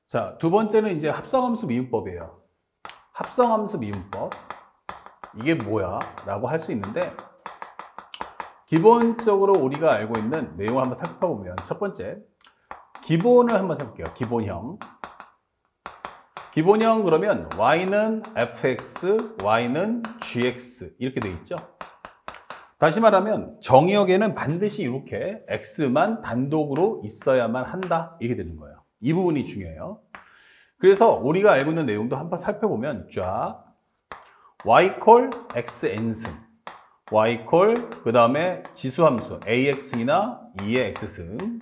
자, 두 번째는 이제 합성함수 미분법이에요. 합성함수 미분법. 이게 뭐야? 라고 할 수 있는데, 기본적으로 우리가 알고 있는 내용을 한번 살펴보면, 첫 번째, 기본을 한번 살펴볼게요. 기본형. 기본형 그러면 y는 fx, y는 gx 이렇게 되어 있죠. 다시 말하면 정의역에는 반드시 이렇게 x만 단독으로 있어야만 한다 이렇게 되는 거예요. 이 부분이 중요해요. 그래서 우리가 알고 있는 내용도 한번 살펴보면 쫙 y 콜 x n승, y 콜 그 다음에 지수함수 ax승이나 2의 x승,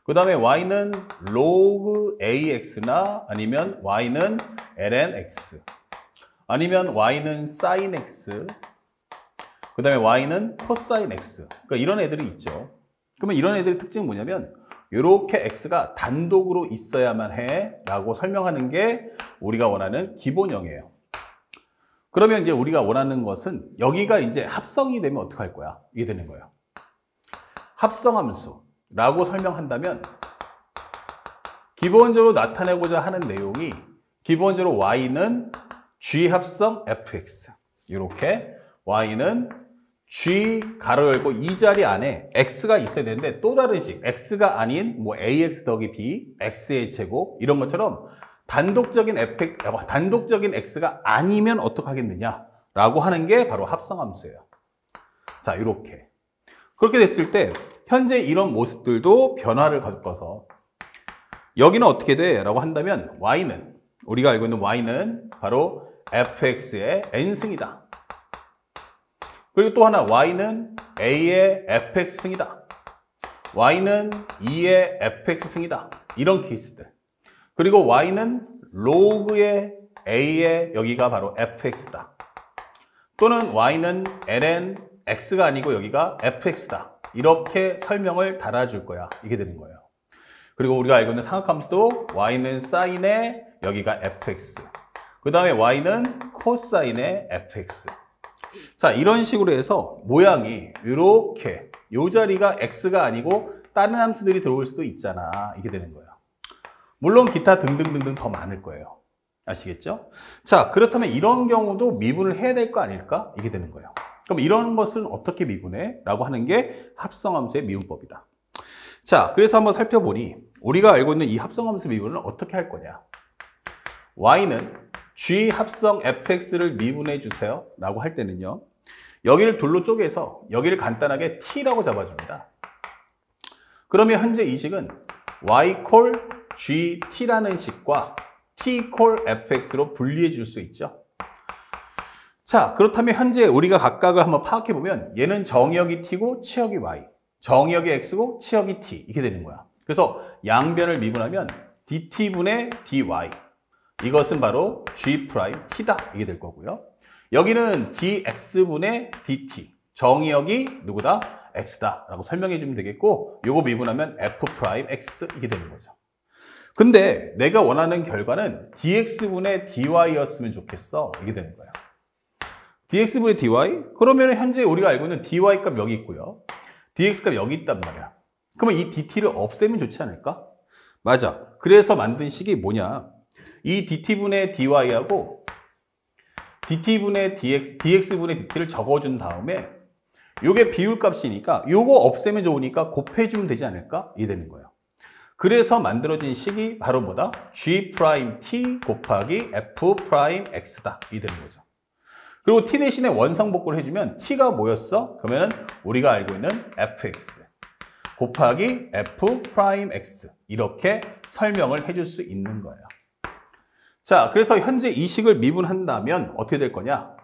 그 다음에 y는 log ax나 아니면 y는 ln x, 아니면 y는 sin x, 그 다음에 y는 cosine x. 그러니까 이런 애들이 있죠. 그러면 이런 애들의 특징은 뭐냐면 이렇게 x가 단독으로 있어야만 해 라고 설명하는 게 우리가 원하는 기본형이에요. 그러면 이제 우리가 원하는 것은 여기가 이제 합성이 되면 어떻게 할 거야? 이게 되는 거예요. 합성함수라고 설명한다면 기본적으로 나타내고자 하는 내용이 기본적으로 y는 g 합성 fx, 이렇게 y는 g 가로 열고 이 자리 안에 x가 있어야 되는데 또 다르지. x가 아닌 뭐 ax 더하기 b, x의 제곱 이런 것처럼 단독적인 x가 아니면 어떻게 하겠느냐라고 하는 게 바로 합성함수예요. 자, 이렇게. 그렇게 됐을 때 현재 이런 모습들도 변화를 가져서 여기는 어떻게 돼? 라고 한다면 y는 우리가 알고 있는 y는 바로 fx의 n승이다. 그리고 또 하나 y는 a의 fx승이다. y는 2의 fx승이다. 이런 케이스들. 그리고 y는 log의 a의 여기가 바로 fx다. 또는 y는 ln x가 아니고 여기가 fx다. 이렇게 설명을 달아줄 거야. 이게 되는 거예요. 그리고 우리가 알고 있는 삼각함수도 y는 sin의 여기가 fx. 그 다음에 y는 cosine의 fx. 자, 이런 식으로 해서 모양이 이렇게 이 자리가 x가 아니고 다른 함수들이 들어올 수도 있잖아. 이게 되는 거예요. 물론 기타 등등등등 더 많을 거예요. 아시겠죠? 자, 그렇다면 이런 경우도 미분을 해야 될 거 아닐까? 이게 되는 거예요. 그럼 이런 것은 어떻게 미분해? 라고 하는 게 합성함수의 미분법이다. 자, 그래서 한번 살펴보니 우리가 알고 있는 이 합성함수 미분을 어떻게 할 거냐? y는 g 합성 fx를 미분해 주세요 라고 할 때는요, 여기를 둘로 쪼개서 여기를 간단하게 t라고 잡아줍니다. 그러면 현재 이 식은 y 콜 gt라는 식과 t 콜 fx로 분리해 줄 수 있죠. 자, 그렇다면 현재 우리가 각각을 한번 파악해 보면 얘는 정의역이 t고 치역이 y, 정의역이 x고 치역이 t 이렇게 되는 거야. 그래서 양변을 미분하면 dt분의 dy, 이것은 바로 g't다 이게 될 거고요. 여기는 dx분의 dt, 정의역이 누구다? x다 라고 설명해 주면 되겠고, 요거 미분하면 f'x 이게 되는 거죠. 근데 내가 원하는 결과는 dx분의 dy였으면 좋겠어 이게 되는 거예요. dx분의 dy? 그러면 현재 우리가 알고 있는 dy 값 여기 있고요, dx 값 여기 있단 말이야. 그러면 이 dt를 없애면 좋지 않을까? 맞아. 그래서 만든 식이 뭐냐, 이 dt분의 dy하고 dt분의 dx분의 dt를 적어준 다음에 요게 비율값이니까 요거 없애면 좋으니까 곱해주면 되지 않을까? 이게 되는 거예요. 그래서 만들어진 식이 바로 뭐다? g't 곱하기 f'x다 이게 되는 거죠. 그리고 t 대신에 원상복구를 해주면 t가 뭐였어? 그러면 우리가 알고 있는 fx 곱하기 f'x 이렇게 설명을 해줄 수 있는 거예요. 자, 그래서 현재 이 식을 미분한다면 어떻게 될 거냐?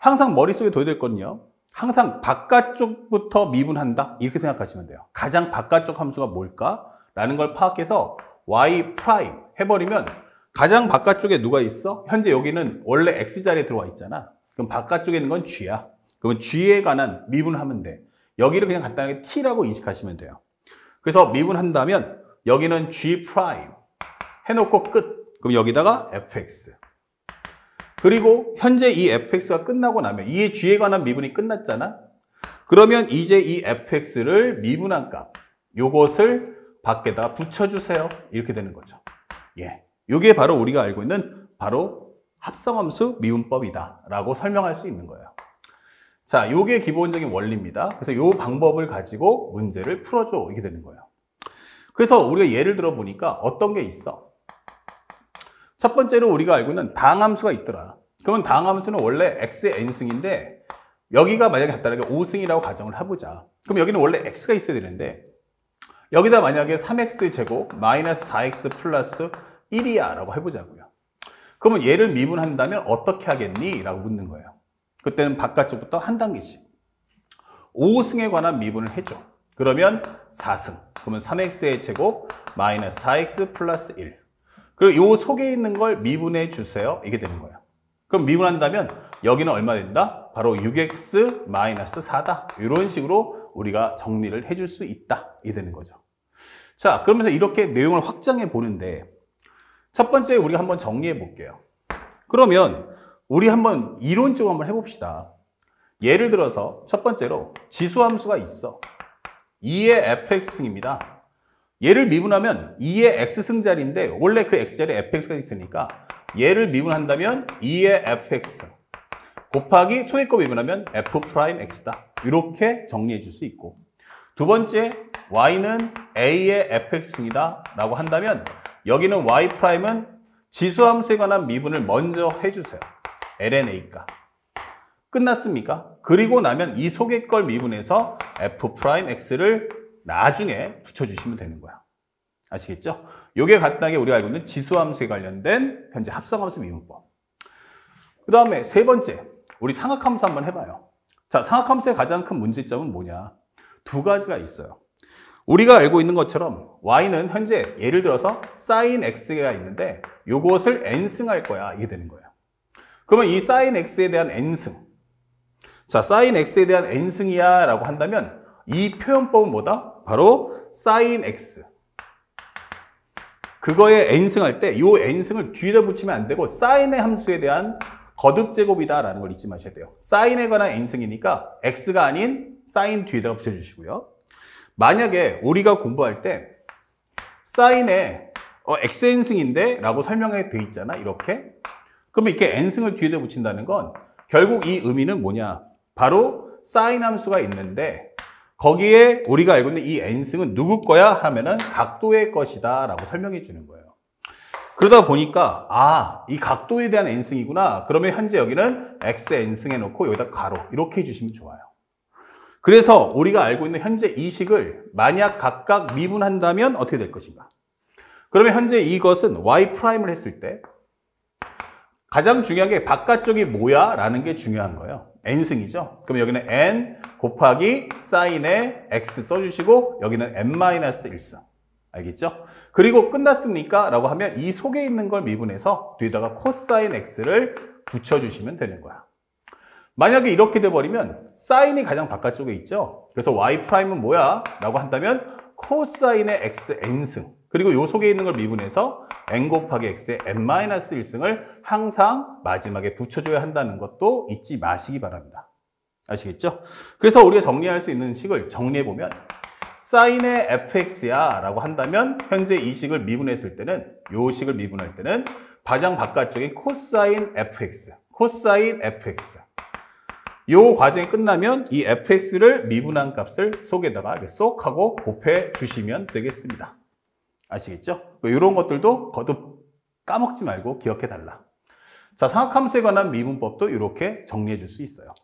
항상 머릿속에 둬야 될 거는요, 항상 바깥쪽부터 미분한다 이렇게 생각하시면 돼요. 가장 바깥쪽 함수가 뭘까? 라는 걸 파악해서 y' 해버리면 가장 바깥쪽에 누가 있어? 현재 여기는 원래 x자리에 들어와 있잖아. 그럼 바깥쪽에 있는 건 g야. 그러면 g에 관한 미분을 하면 돼. 여기를 그냥 간단하게 t라고 인식하시면 돼요. 그래서 미분한다면 여기는 g' 해놓고 끝. 그럼 여기다가 fx. 그리고 현재 이 fx가 끝나고 나면 이 g에 관한 미분이 끝났잖아. 그러면 이제 이 fx를 미분한 값, 요것을 밖에다 붙여주세요. 이렇게 되는 거죠. 예. 이게 바로 우리가 알고 있는 바로 합성함수 미분법이다 라고 설명할 수 있는 거예요. 자, 이게 기본적인 원리입니다. 그래서 이 방법을 가지고 문제를 풀어줘 이게 되는 거예요. 그래서 우리가 예를 들어 보니까 어떤 게 있어? 첫 번째로 우리가 알고 있는 다항함수가 있더라. 그러면 다항함수는 원래 x의 n승인데 여기가 만약에 간단하게 5승이라고 가정을 해보자. 그럼 여기는 원래 x가 있어야 되는데 여기다 만약에 3x 제곱 마이너스 4x 플러스 1이야 라고 해보자고요. 그러면 얘를 미분한다면 어떻게 하겠니? 라고 묻는 거예요. 그때는 바깥쪽부터 한 단계씩 5승에 관한 미분을 해줘. 그러면 4승. 그러면 3x의 제곱 마이너스 4x 플러스 1. 그리고 이 속에 있는 걸 미분해 주세요. 이게 되는 거예요. 그럼 미분한다면 여기는 얼마 된다? 바로 6x 마이너스 4다. 이런 식으로 우리가 정리를 해줄 수 있다. 이게 되는 거죠. 자, 그러면서 이렇게 내용을 확장해 보는데 첫 번째 우리가 한번 정리해 볼게요. 그러면 우리 한번 이론적으로 한번 해봅시다. 예를 들어서 첫 번째로 지수함수가 있어. 2의 fx승입니다. 얘를 미분하면 2의 x승자리인데 원래 그 x자리에 fx가 있으니까 얘를 미분한다면 2의 fx승 곱하기 소의 거 미분하면 f'x다. 이렇게 정리해 줄 수 있고 두 번째 y는 a의 fx승이다 라고 한다면 여기는 y'은 지수함수에 관한 미분을 먼저 해주세요. lna가 끝났습니까? 그리고 나면 이 속의 걸 미분해서 f'x를 나중에 붙여주시면 되는 거야. 아시겠죠? 요게 간단하게 우리가 알고 있는 지수함수에 관련된 현재 합성함수 미분법. 그 다음에 세 번째, 우리 상학함수 한번 해봐요. 자, 상학함수의 가장 큰 문제점은 뭐냐? 두 가지가 있어요. 우리가 알고 있는 것처럼 y는 현재 예를 들어서 sin x가 있는데 요것을 n승할 거야. 이게 되는 거예요. 그러면 이 sin x에 대한 n승. 자, sin x에 대한 n승이야 라고 한다면 이 표현법은 뭐다? 바로 sin x. 그거에 n승할 때 이 n승을 뒤에다 붙이면 안 되고 sin의 함수에 대한 거듭제곱이다 라는 걸 잊지 마셔야 돼요. sin에 관한 n승이니까 x가 아닌 sin 뒤에다가 붙여주시고요. 만약에 우리가 공부할 때 sin에 xn승인데 라고 설명해 돼 있잖아. 이렇게. 그러면 이렇게 n승을 뒤에다 붙인다는 건 결국 이 의미는 뭐냐? 바로 sin 함수가 있는데 거기에 우리가 알고 있는 이 n승은 누구 거야? 하면은 각도의 것이다 라고 설명해 주는 거예요. 그러다 보니까 아, 이 각도에 대한 n승이구나. 그러면 현재 여기는 xn승 해놓고 여기다 가로 이렇게 해주시면 좋아요. 그래서 우리가 알고 있는 현재 이 식을 만약 각각 미분한다면 어떻게 될 것인가? 그러면 현재 이것은 y'을 했을 때 가장 중요한 게 바깥쪽이 뭐야? 라는 게 중요한 거예요. n승이죠. 그럼 여기는 n 곱하기 sin의 x 써주시고 여기는 n-1승. 알겠죠? 그리고 끝났습니까? 라고 하면 이 속에 있는 걸 미분해서 뒤에다가 코사인 x를 붙여주시면 되는 거야. 만약에 이렇게 돼버리면 사인이 가장 바깥쪽에 있죠. 그래서 y'은 뭐야? 라고 한다면 코사인의 x n승 그리고 요 속에 있는 걸 미분해서 n 곱하기 x의 n-1승을 항상 마지막에 붙여줘야 한다는 것도 잊지 마시기 바랍니다. 아시겠죠? 그래서 우리가 정리할 수 있는 식을 정리해보면 사인의 fx야 라고 한다면 현재 이 식을 미분했을 때는 요 식을 미분할 때는 가장 바깥쪽인 코사인 fx 코사인 fx 요 과정이 끝나면 이 fx를 미분한 값을 속에다가 이렇게 쏙 하고 곱해 주시면 되겠습니다. 아시겠죠? 이런 것들도 거듭 까먹지 말고 기억해 달라. 자, 상학함수에 관한 미분법도 이렇게 정리해 줄 수 있어요.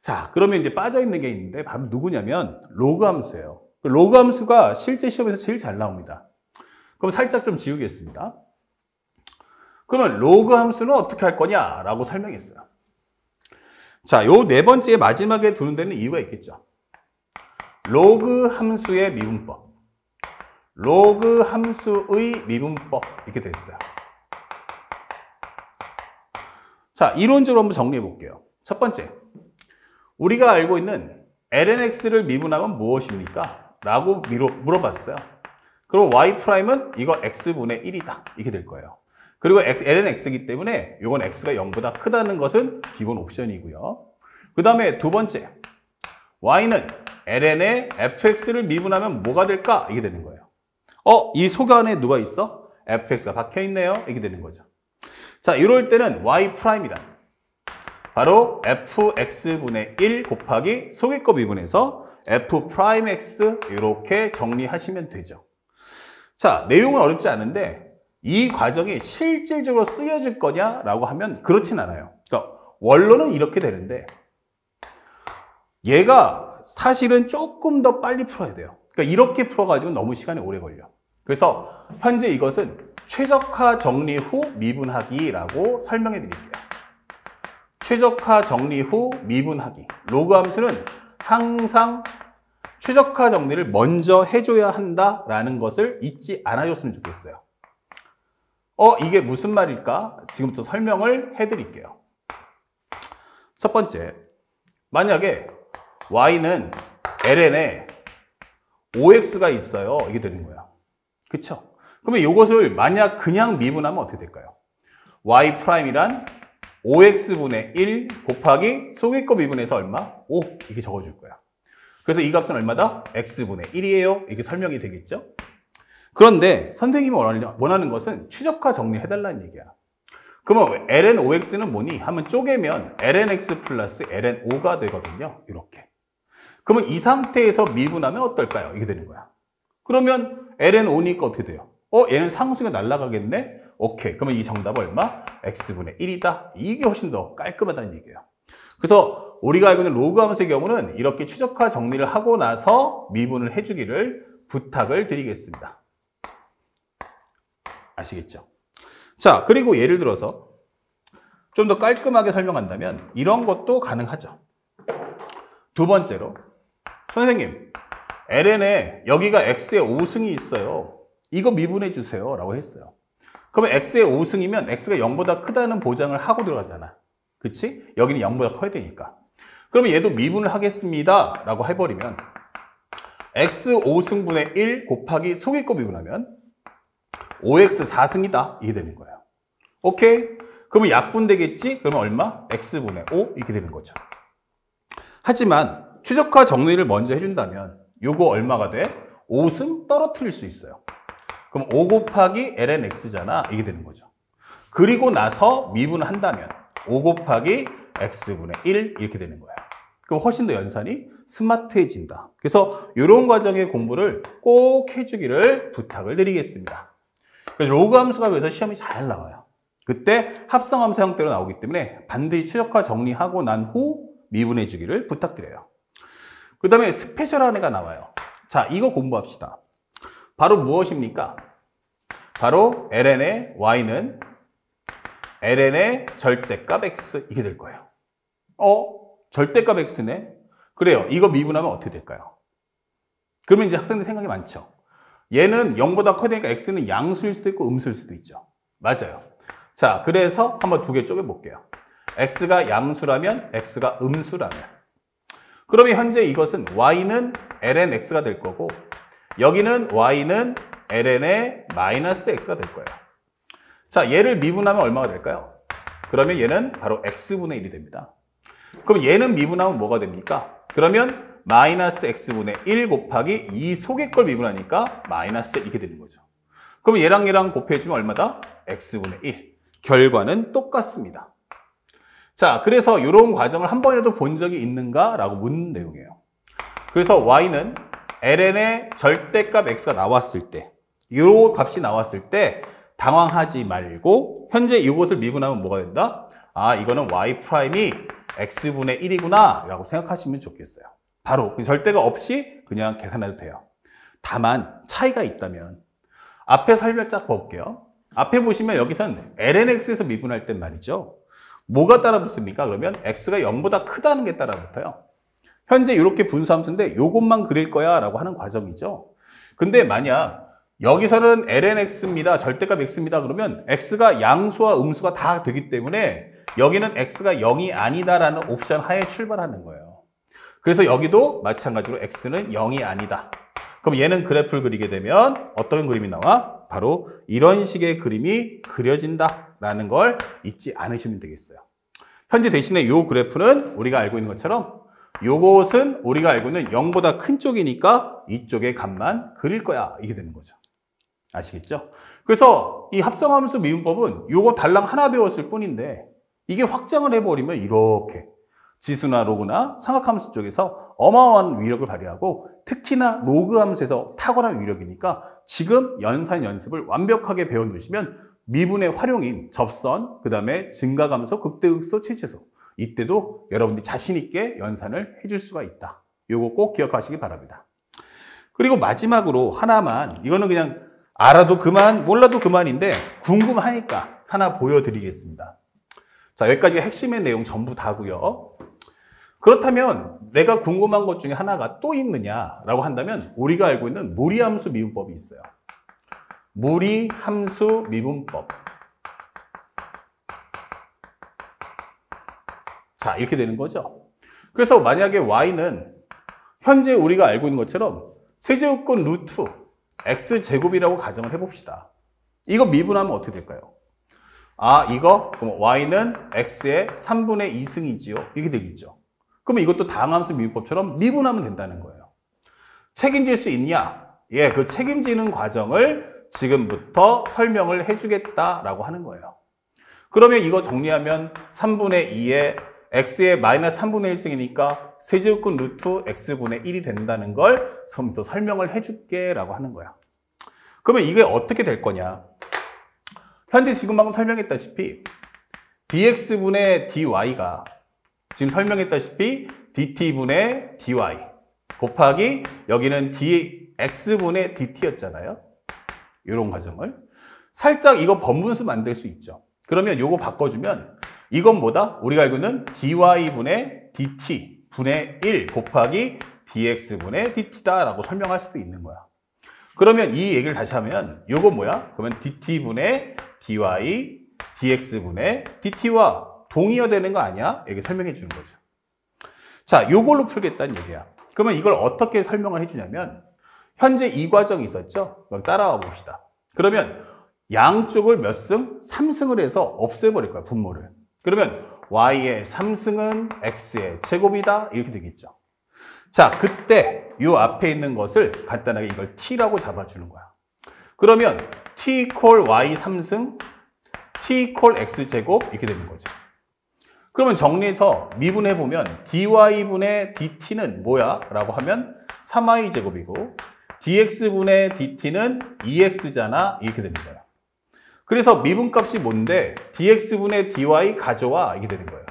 자, 그러면 이제 빠져 있는 게 있는데 바로 누구냐면 로그 함수예요. 로그 함수가 실제 시험에서 제일 잘 나옵니다. 그럼 살짝 좀 지우겠습니다. 그러면 로그 함수는 어떻게 할 거냐라고 설명했어요. 자, 요 네 번째 마지막에 두는 데는 이유가 있겠죠. 로그 함수의 미분법. 로그 함수의 미분법. 이렇게 됐어요. 자, 이론적으로 한번 정리해 볼게요. 첫 번째. 우리가 알고 있는 lnx를 미분하면 무엇입니까? 라고 물어봤어요. 그럼 y'은 이거 x분의 1이다. 이렇게 될 거예요. 그리고 lnx이기 때문에 이건 x가 0보다 크다는 것은 기본 옵션이고요. 그 다음에 두 번째, y는 ln의 fx를 미분하면 뭐가 될까? 이게 되는 거예요. 이 속 안에 누가 있어? fx가 박혀있네요. 이렇게 되는 거죠. 자, 이럴 때는 y'이란 바로 fx분의 1 곱하기 소개거 미분해서 f'x 이렇게 정리하시면 되죠. 자, 내용은 어렵지 않은데 이 과정이 실질적으로 쓰여질 거냐라고 하면 그렇진 않아요. 그러니까 원론은 이렇게 되는데 얘가 사실은 조금 더 빨리 풀어야 돼요. 그러니까 이렇게 풀어가지고 너무 시간이 오래 걸려. 그래서 현재 이것은 최적화 정리 후 미분하기라고 설명해 드릴게요. 최적화 정리 후 미분하기. 로그 함수는 항상 최적화 정리를 먼저 해줘야 한다라는 것을 잊지 않아줬으면 좋겠어요. 이게 무슨 말일까? 지금부터 설명을 해드릴게요. 첫 번째, 만약에 y는 ln에 5x가 있어요. 이게 되는 거야. 그쵸? 그러면 이것을 만약 그냥 미분하면 어떻게 될까요? y'이란 5x분의 1 곱하기 속의 거 미분해서 얼마? 5 이렇게 적어줄 거야. 그래서 이 값은 얼마다? x분의 1이에요. 이렇게 설명이 되겠죠? 그런데 선생님이 원하는 것은 최적화 정리해달라는 얘기야. 그러면 ln 5x는 뭐니? 하면 쪼개면 lnx 플러스 ln 5가 되거든요. 이렇게. 그러면 이 상태에서 미분하면 어떨까요? 이게 되는 거야. 그러면 ln 5니까 어떻게 돼요? 얘는 상수가 날아가겠네? 오케이. 그러면 이 정답 얼마? x분의 1이다. 이게 훨씬 더 깔끔하다는 얘기예요. 그래서 우리가 알고 있는 로그 함수의 경우는 이렇게 최적화 정리를 하고 나서 미분을 해주기를 부탁을 드리겠습니다. 아시겠죠? 자, 그리고 예를 들어서 좀 더 깔끔하게 설명한다면 이런 것도 가능하죠. 두 번째로 선생님, ln에 여기가 x의 5승이 있어요. 이거 미분해 주세요 라고 했어요. 그러면 x의 5승이면 x가 0보다 크다는 보장을 하고 들어가잖아. 그치? 여기는 0보다 커야 되니까. 그러면 얘도 미분을 하겠습니다 라고 해버리면 x 5승분의 1 곱하기 속의 거 미분하면 5x 4승이다 이게 되는 거예요. 오케이? 그러면 약분 되겠지? 그러면 얼마? x분의 5 이렇게 되는 거죠. 하지만 최적화 정리를 먼저 해준다면 요거 얼마가 돼? 5승 떨어뜨릴 수 있어요. 그럼 5 곱하기 lnx잖아. 이게 되는 거죠. 그리고 나서 미분을 한다면 5 곱하기 x분의 1 이렇게 되는 거예요. 그럼 훨씬 더 연산이 스마트해진다. 그래서 이런 과정의 공부를 꼭 해주기를 부탁을 드리겠습니다. 그래서 로그 함수가 그래서 시험이 잘 나와요. 그때 합성함수 형태로 나오기 때문에 반드시 최적화 정리하고 난 후 미분해 주기를 부탁드려요. 그 다음에 스페셜한 애가 나와요. 자, 이거 공부합시다. 바로 무엇입니까? 바로 ln의 y는 ln의 절대값 x 이게 될 거예요. 절대값 x네? 그래요. 이거 미분하면 어떻게 될까요? 그러면 이제 학생들 생각이 많죠. 얘는 0보다 커야 되니까 x는 양수일 수도 있고 음수일 수도 있죠. 맞아요. 자, 그래서 한번 두 개 쪼개볼게요. x가 양수라면 x가 음수라면 그러면 현재 이것은 y는 lnx가 될 거고 여기는 y는 ln의 마이너스 x가 될 거예요. 자, 얘를 미분하면 얼마가 될까요? 그러면 얘는 바로 x분의 1이 됩니다. 그럼 얘는 미분하면 뭐가 됩니까? 그러면 마이너스 x분의 1 곱하기 이 속의 걸 미분하니까 마이너스 이렇게 되는 거죠. 그럼 얘랑 곱해주면 얼마다? x분의 1. 결과는 똑같습니다. 자, 그래서 이런 과정을 한 번이라도 본 적이 있는가라고 묻는 내용이에요. 그래서 y는 ln의 절대값 x가 나왔을 때, 이 값이 나왔을 때 당황하지 말고 현재 이것을 미분하면 뭐가 된다? 아, 이거는 y'이 x분의 1이구나 라고 생각하시면 좋겠어요. 바로 절대가 없이 그냥 계산해도 돼요. 다만 차이가 있다면 앞에 살짝 볼게요. 앞에 보시면 여기서는 lnx에서 미분할 땐 말이죠. 뭐가 따라 붙습니까? 그러면 x가 0보다 크다는 게 따라 붙어요. 현재 이렇게 분수함수인데 이것만 그릴 거야 라고 하는 과정이죠. 근데 만약 여기서는 lnx입니다. 절대값 x입니다. 그러면 x가 양수와 음수가 다 되기 때문에 여기는 x가 0이 아니다라는 옵션 하에 출발하는 거예요. 그래서 여기도 마찬가지로 x는 0이 아니다. 그럼 얘는 그래프를 그리게 되면 어떤 그림이 나와? 바로 이런 식의 그림이 그려진다라는 걸 잊지 않으시면 되겠어요. 현재 대신에 이 그래프는 우리가 알고 있는 것처럼 요것은 우리가 알고 있는 0보다 큰 쪽이니까 이쪽의 값만 그릴 거야. 이게 되는 거죠. 아시겠죠? 그래서 이 합성함수 미분법은 요거 달랑 하나 배웠을 뿐인데 이게 확장을 해버리면 이렇게 지수나 로그나 상학함수 쪽에서 어마어마한 위력을 발휘하고 특히나 로그 함수에서 탁월한 위력이니까 지금 연산 연습을 완벽하게 배워놓으시면 미분의 활용인 접선, 그 다음에 증가감소, 극대극소, 최최소 이때도 여러분들이 자신 있게 연산을 해줄 수가 있다. 요거 꼭 기억하시기 바랍니다. 그리고 마지막으로 하나만, 이거는 그냥 알아도 그만, 몰라도 그만인데 궁금하니까 하나 보여드리겠습니다. 자, 여기까지가 핵심의 내용 전부 다고요. 그렇다면 내가 궁금한 것 중에 하나가 또 있느냐라고 한다면 우리가 알고 있는 무리함수 미분법이 있어요. 무리함수 미분법. 자, 이렇게 되는 거죠. 그래서 만약에 y는 현재 우리가 알고 있는 것처럼 세제곱권 루트 x제곱이라고 가정을 해봅시다. 이거 미분하면 어떻게 될까요? 아, 이거 그럼 y는 x의 3분의 2승이지요. 이렇게 되겠죠. 그러면 이것도 다항함수 미분법처럼 미분하면 된다는 거예요. 책임질 수 있냐? 예, 그 책임지는 과정을 지금부터 설명을 해주겠다라고 하는 거예요. 그러면 이거 정리하면 3분의 2에 x의 마이너스 3분의 1승이니까 세제곱권 루트 x분의 1이 된다는 걸 처음부터 설명을 해줄게 라고 하는 거야. 그러면 이게 어떻게 될 거냐? 현재 지금 방금 설명했다시피 dx분의 dy가 지금 설명했다시피 dt분의 dy 곱하기 여기는 dx분의 dt였잖아요. 이런 과정을 살짝 이거 번분수 만들 수 있죠. 그러면 요거 바꿔주면 이건 뭐다? 우리가 알고 있는 dy분의 dt분의 1 곱하기 dx분의 dt다라고 설명할 수도 있는 거야. 그러면 이 얘기를 다시 하면 요거 뭐야? 그러면 dt분의 dy dx분의 dt와 동의어되는 거 아니야? 이렇게 설명해 주는 거죠. 자, 요걸로 풀겠다는 얘기야. 그러면 이걸 어떻게 설명을 해주냐면 현재 이 과정이 있었죠? 그럼 따라와 봅시다. 그러면 양쪽을 몇 승? 3승을 해서 없애버릴 거야, 분모를. 그러면 y의 3승은 x의 제곱이다. 이렇게 되겠죠. 자, 그때 이 앞에 있는 것을 간단하게 이걸 t라고 잡아주는 거야. 그러면 t equal y 3승, t equal x 제곱 이렇게 되는 거죠. 그러면 정리해서 미분해보면 dy분의 dt는 뭐야? 라고 하면 3y 제곱이고 dx분의 dt는 2x잖아. 이렇게 되는 거예요. 그래서 미분값이 뭔데 dx분의 dy 가져와. 이게 되는 거예요.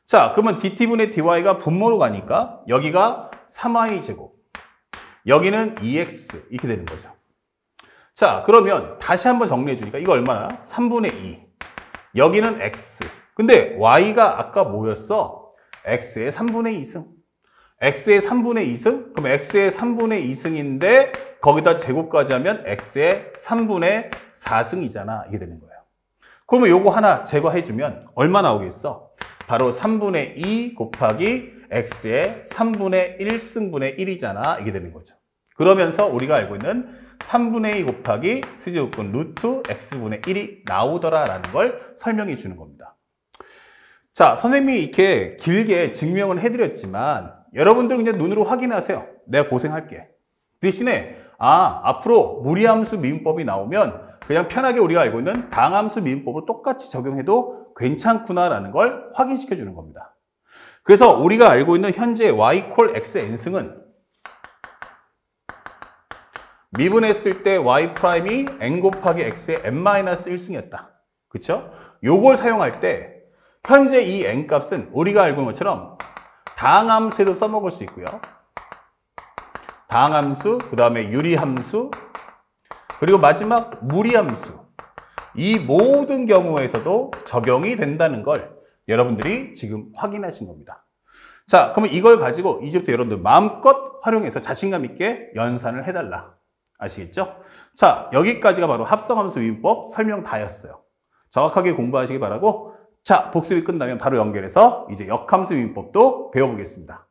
자, 그러면 dt분의 dy가 분모로 가니까 여기가 3y 제곱, 여기는 2x 이렇게 되는 거죠. 자, 그러면 다시 한번 정리해 주니까 이거 얼마나? 3분의 2. 여기는 x. 근데 y가 아까 뭐였어? x의 3분의 2승. x의 3분의 2승? 그럼 x의 3분의 2승인데 거기다 제곱까지 하면 x의 3분의 4승이잖아. 이게 되는 거예요. 그러면 요거 하나 제거해주면 얼마 나오겠어? 바로 3분의 2 곱하기 x의 3분의 1승분의 1이잖아. 이게 되는 거죠. 그러면서 우리가 알고 있는 3분의 2 곱하기 세제곱권 루트 x분의 1이 나오더라라는 걸 설명해 주는 겁니다. 자, 선생님이 이렇게 길게 증명을 해드렸지만 여러분들 그냥 눈으로 확인하세요. 내가 고생할게. 대신에 앞으로 무리함수 미분법이 나오면 그냥 편하게 우리가 알고 있는 다항함수 미분법을 똑같이 적용해도 괜찮구나라는 걸 확인시켜 주는 겁니다. 그래서 우리가 알고 있는 현재 y equal x n승은 미분했을 때 y 프라임이 n 곱하기 x의 n-1승이었다. 그쵸? 요걸 사용할 때 현재 이 n 값은 우리가 알고 있는 것처럼 다항함수에도 써먹을 수 있고요. 다항함수, 그 다음에 유리함수, 그리고 마지막 무리함수. 이 모든 경우에서도 적용이 된다는 걸 여러분들이 지금 확인하신 겁니다. 자, 그러면 이걸 가지고 이제부터 여러분들 마음껏 활용해서 자신감 있게 연산을 해달라. 아시겠죠? 자, 여기까지가 바로 합성함수 미분법 설명 다였어요. 정확하게 공부하시기 바라고, 자, 복습이 끝나면 바로 연결해서 이제 역함수 미분법도 배워보겠습니다.